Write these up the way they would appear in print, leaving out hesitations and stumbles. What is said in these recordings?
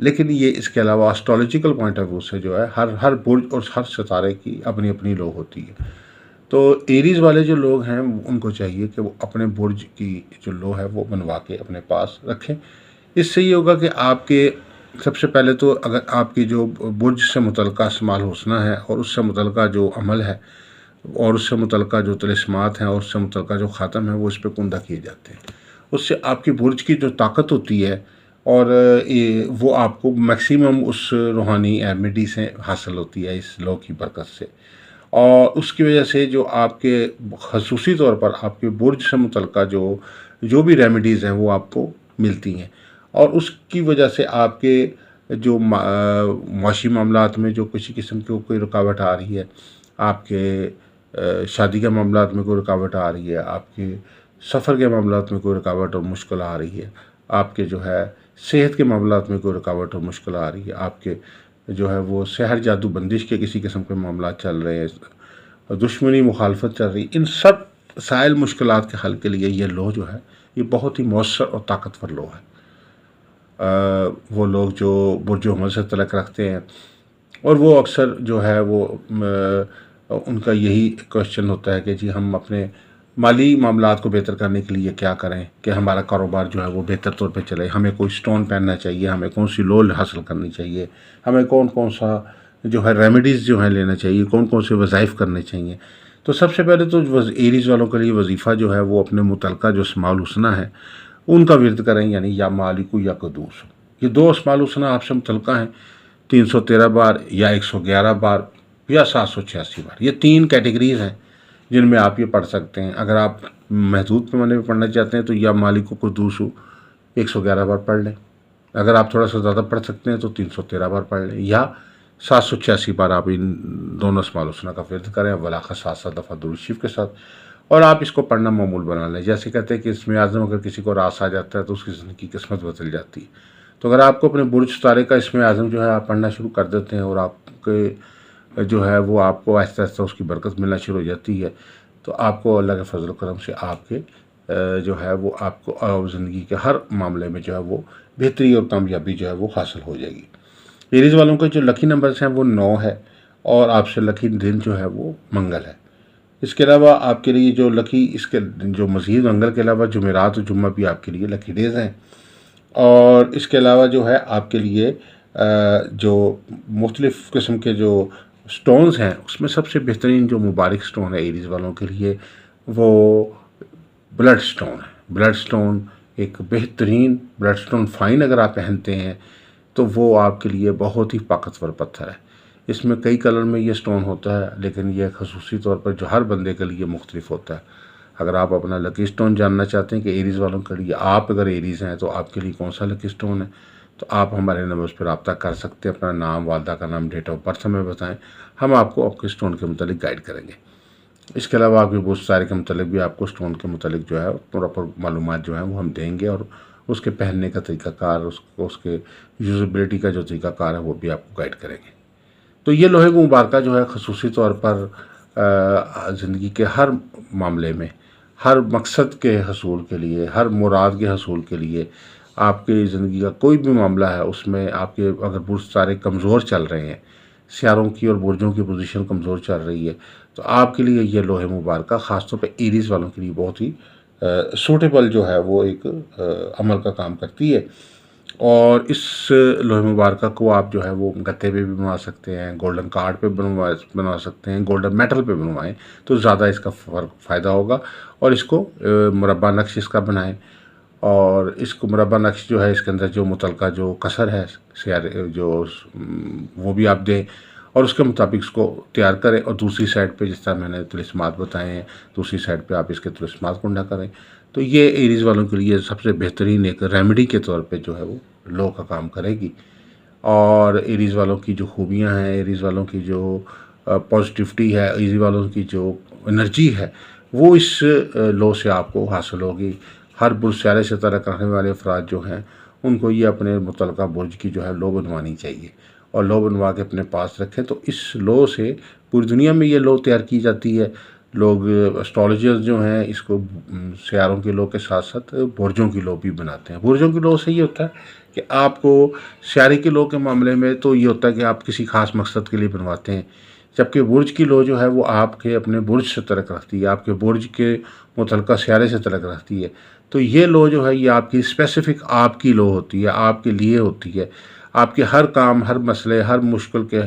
لیکن یہ اس کے علاوہ اسٹرالوجیکل پوائنٹ آف ویو سے جو ہے ہر برج اور ہر ستارے کی اپنی اپنی لو ہوتی ہے. تو ایریز والے جو لوگ ہیں ان کو چاہیے کہ وہ اپنے برج کی جو لو ہے وہ بنوا کے اپنے پاس رکھیں. اس سے یہ ہوگا کہ آپ کے سب سے پہلے تو اگر آپ کی جو برج سے متعلقہ اسماء الحسنی ہے اور اس سے متعلقہ جو عمل ہے اور اس سے متعلقہ جو طلسمات ہیں اور اس سے متعلقہ جو خاتم ہیں وہ اس پہ کندہ کیے جاتے ہیں. اس سے آپ کی برج کی جو طاقت ہوتی ہے اور وہ آپ کو میکسیمم اس روحانی اہمیتی سے حاصل ہوتی ہے اس لو کی برکت سے. اور اس کی وجہ سے جو آپ کے خصوصی طور پر آپ کے برج سے متعلقہ جو بھی ریمیڈیز ہیں وہ آپ کو ملتی ہیں. اور اس کی وجہ سے آپ کے جو معاشی معاملات میں جو کسی قسم کی کوئی رکاوٹ آ رہی ہے، آپ کے شادی کے معاملات میں کوئی رکاوٹ آ رہی ہے، آپ کے سفر کے معاملات میں کوئی رکاوٹ اور مشکل آ رہی ہے، آپ کے جو ہے صحت کے معاملات میں کوئی رکاوٹ اور مشکل آ رہی ہے، آپ کے جو ہے وہ سحر جادو بندش کے کسی قسم کے معاملات چل رہے ہیں، دشمنی مخالفت چل رہی ہے، ان سب سائل مشکلات کے حل کے لیے یہ لو جو ہے یہ بہت ہی مؤثر اور طاقتور لو ہے. وہ لوگ جو برج حمل سے تعلق رکھتے ہیں اور وہ اکثر جو ہے وہ ان کا یہی کوشچن ہوتا ہے کہ جی ہم اپنے مالی معاملات کو بہتر کرنے کے لیے کیا کریں کہ ہمارا کاروبار جو ہے وہ بہتر طور پہ چلے. ہمیں کوئی سٹون پہننا چاہیے، ہمیں کون سی لو حاصل کرنی چاہیے، ہمیں کون سا جو ہے ریمیڈیز جو ہے لینا چاہیے، کون سے وظائف کرنے چاہیے. تو سب سے پہلے تو ایریز والوں کے لیے وظیفہ جو ہے وہ اپنے متعلقہ جو اسماء الحسنی ہے ان کا ورد کریں، یعنی یا مالک یا قدوس. یہ دو اسماء الحسنی آپ سے متعلقہ ہیں 313 بار یا 111 بار یا 786 بار. یہ 3 کیٹیگریز ہیں جن میں آپ یہ پڑھ سکتے ہیں. اگر آپ محدود پیمانے میں پڑھنا چاہتے ہیں تو یا مالک و قدوس 111 بار پڑھ لیں. اگر آپ تھوڑا سا زیادہ پڑھ سکتے ہیں تو 313 بار پڑھ لیں، یا 786 بار آپ ان دونوں اسماء الحسنی کا ورد کریں ولاخ 7 دفعہ درود شریف کے ساتھ. اور آپ اس کو پڑھنا معمول بنا لیں. جیسے کہتے ہیں کہ اسم اعظم اگر کسی کو راس آ جاتا ہے تو اس کی زندگی کی قسمت بدل جاتی ہے. تو اگر آپ کو اپنے برج ستارے کا اسم اعظم جو ہے آپ پڑھنا شروع کر دیتے ہیں اور آپ کے جو ہے وہ آپ کو آہستہ آہستہ اس کی برکت ملنا شروع ہو جاتی ہے، تو آپ کو اللہ کے فضل و کرم سے آپ کے جو ہے وہ آپ کو زندگی کے ہر معاملے میں جو ہے وہ بہتری اور کامیابی جو ہے وہ حاصل ہو جائے گی. ایریز والوں کے جو لکی نمبرز ہیں وہ 9 ہے اور آپ سے لکی دن جو ہے وہ منگل ہے. اس کے علاوہ آپ کے لیے جو لکی اس کے جو مزید منگل کے علاوہ جمعرات اور جمعہ بھی آپ کے لیے لکی ڈیز ہیں. اور اس کے علاوہ جو ہے آپ کے لیے جو مختلف قسم کے جو سٹونز ہیں اس میں سب سے بہترین جو مبارک سٹون ہے ایریز والوں کے لیے وہ بلڈ سٹون ہے. بلڈ سٹون ایک بہترین بلڈ سٹون فائن اگر آپ پہنتے ہیں تو وہ آپ کے لیے بہت ہی طاقتور پتھر ہے. اس میں کئی کلر میں یہ سٹون ہوتا ہے لیکن یہ خصوصی طور پر جو ہر بندے کے لیے مختلف ہوتا ہے. اگر آپ اپنا لکی سٹون جاننا چاہتے ہیں کہ ایریز والوں کے لیے، آپ اگر ایریز ہیں تو آپ کے لیے کون سا لکی سٹون ہے، تو آپ ہمارے نمبرز پر رابطہ کر سکتے ہیں. اپنا نام، والدہ کا نام، ڈیٹ آف برتھ ہمیں بتائیں، ہم آپ کو آپ کے سٹون کے متعلق گائیڈ کریں گے. اس کے علاوہ آپ کے برج ستارے کے متعلق بھی آپ کو سٹون کے متعلق جو ہے پراپر معلومات جو ہیں وہ ہم دیں گے، اور اس کے پہننے کا طریقہ کار، اس کے یوزیبلٹی کا جو طریقہ کار ہے وہ بھی آپ کو گائیڈ کریں گے. تو یہ لوہے کو مبارکہ جو ہے خصوصی طور پر زندگی کے ہر معاملے میں، ہر مقصد کے حصول کے لیے، ہر مراد کے حصول کے لیے، آپ کی زندگی کا کوئی بھی معاملہ ہے اس میں آپ کے اگر برج ستارے کمزور چل رہے ہیں، سیاروں کی اور برجوں کی پوزیشن کمزور چل رہی ہے، تو آپ کے لیے یہ لوہے مبارکہ خاص طور پہ ایریز والوں کے لیے بہت ہی سوٹیبل جو ہے وہ ایک عمل کا کام کرتی ہے. اور اس لوہے مبارکہ کو آپ جو ہے وہ گتے پہ بھی بنوا سکتے ہیں، گولڈن کارڈ پہ بنوا سکتے ہیں، گولڈن میٹل پہ بنوائیں تو زیادہ اس کا فائدہ ہوگا. اور اس کو مربع نقش اس کا بنائیں، اور اس کو مربع نقش جو ہے اس کے اندر جو متعلقہ جو کسر ہے سیارے جو وہ بھی آپ دیں اور اس کے مطابق اس کو تیار کریں. اور دوسری سائڈ پہ جس طرح میں نے طلسمات بتائے ہیں، دوسری سائڈ پہ آپ اس کے طلسمات کنڈا کریں. تو یہ ایریز والوں کے لیے سب سے بہترین ایک ریمیڈی کے طور پہ جو ہے وہ لو کا کام کرے گی. اور ایریز والوں کی جو خوبیاں ہیں، ایریز والوں کی جو پازیٹیوٹی ہے، ایریز والوں کی جو انرجی ہے وہ اس لو سے آپ کو حاصل ہوگی. ہر برج سیارے سے تعلق رکھنے والے افراد جو ہیں ان کو یہ اپنے متعلقہ برج کی جو ہے لو بنوانی چاہیے اور لو بنوا کے اپنے پاس رکھیں. تو اس لو سے پوری دنیا میں یہ لو تیار کی جاتی ہے. لوگ اسٹرالوجرز جو ہیں اس کو سیاروں کی لو کے ساتھ ساتھ برجوں کی لو بھی بناتے ہیں. برجوں کی لو سے یہ ہوتا ہے کہ آپ کو سیارے کی لو کے معاملے میں تو یہ ہوتا ہے کہ آپ کسی خاص مقصد کے لیے بنواتے ہیں، جبکہ برج کی لو جو ہے وہ آپ کے اپنے برج سے تعلق رکھتی ہے، آپ کے برج کے متعلقہ سیارے سے تعلق رکھتی ہے۔ تو یہ لو جو ہے یہ آپ کی اسپیسیفک آپ کی لو ہوتی ہے، آپ کے لیے ہوتی ہے، آپ کے ہر کام، ہر مسئلے، ہر مشکل کے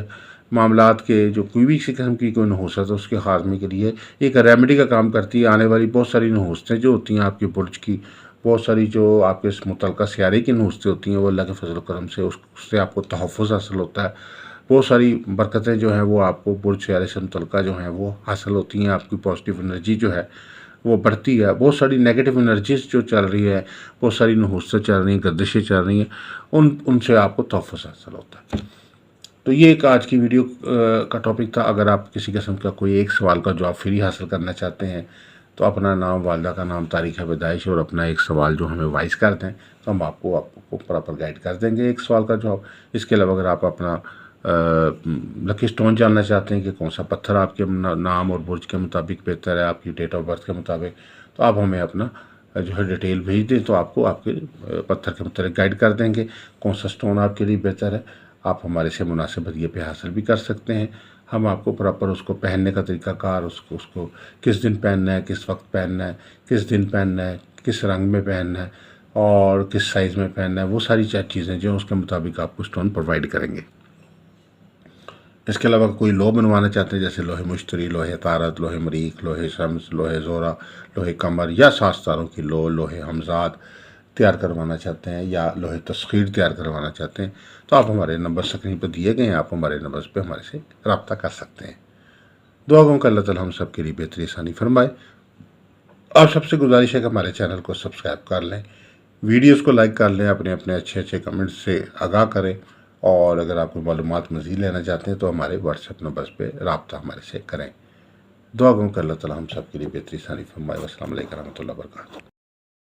معاملات کے جو کوئی بھی قسم کی کوئی نحوست ہے اس کے خاتمے کے لیے ایک ریمیڈی کا کام کرتی ہے۔ آنے والی بہت ساری نحوستیں جو ہوتی ہیں آپ کے برج کی، بہت ساری جو آپ کے متعلقہ سیارے کی نحوستیں ہوتی ہیں، وہ اللہ کے فضل و کرم سے اس سے آپ کو تحفظ حاصل ہوتا ہے۔ بہت ساری برکتیں جو ہیں وہ آپ کو برج سیارے سے متعلقہ جو ہیں وہ حاصل ہوتی ہیں، آپ کی پازیٹیو انرجی جو ہے وہ بڑھتی ہے، بہت ساری نیگیٹو انرجیز جو چل رہی ہے، بہت ساری نحوستیں چل رہی ہیں، گردشیں چل رہی ہیں، ان سے آپ کو تحفظ حاصل ہوتا ہے۔ تو یہ ایک آج کی ویڈیو کا ٹاپک تھا۔ اگر آپ کسی قسم کا کوئی ایک سوال کا جواب فری حاصل کرنا چاہتے ہیں تو اپنا نام، والدہ کا نام، تاریخ پیدائش اور اپنا ایک سوال جو ہمیں وائس کر دیں تو ہم آپ کو پراپر گائیڈ کر دیں گے ایک سوال کا جواب۔ اس کے علاوہ اگر آپ اپنا لکی اسٹون جاننا چاہتے ہیں کہ کون سا پتھر آپ کے نام اور برج کے مطابق بہتر ہے، آپ کی ڈیٹ آف برتھ کے مطابق، تو آپ ہمیں اپنا جو ہے ڈیٹیل بھیج دیں تو آپ کو آپ کے پتھر کے متعلق گائیڈ کر دیں گے کون سا اسٹون آپ کے لیے بہتر ہے۔ آپ ہمارے سے مناسب ہدیے پہ حاصل بھی کر سکتے ہیں۔ ہم آپ کو پراپر اس کو پہننے کا طریقہ کار، اس کو کس دن پہننا ہے، کس وقت پہننا ہے، کس دن پہننا ہے، کس رنگ میں پہننا ہے اور کس سائز میں پہننا ہے، وہ ساری چیزیں جو اس کے مطابق آپ کو اسٹون پرووائڈ کریں گے۔ اس کے علاوہ کوئی لو بنوانا چاہتے ہیں جیسے لوہے مشتری، لوہے طارد، لوہے مریخ، لوہے شمس، لوہے زورا، لوہے قمر یا ساستاروں کی لو، لوہے ہمزاد تیار کروانا چاہتے ہیں یا لوہے تسخیر تیار کروانا چاہتے ہیں تو آپ ہمارے نمبر سکرین پہ دیے گئے ہیں، آپ ہمارے نمبرز پہ ہمارے سے رابطہ کر سکتے ہیں۔ دعا گوں کہ اللہ تعالی ہم سب کے لیے بہتری آسانی فرمائے۔ آپ سب سے گزارش ہے کہ ہمارے چینل کو سبسکرائب کر لیں، ویڈیوز کو لائک کر لیں، اپنے اچھے کمنٹس سے آگاہ کریں، اور اگر آپ کو معلومات مزید لینا چاہتے ہیں تو ہمارے واٹس ایپ نمبرز پہ رابطہ ہمارے سے کریں۔ دعا گوں کہ اللہ تعالی ہم سب کے لیے بہتری آسانی فرمائے۔ السلام علیکم و رحمۃ اللہ وبرکاتہ۔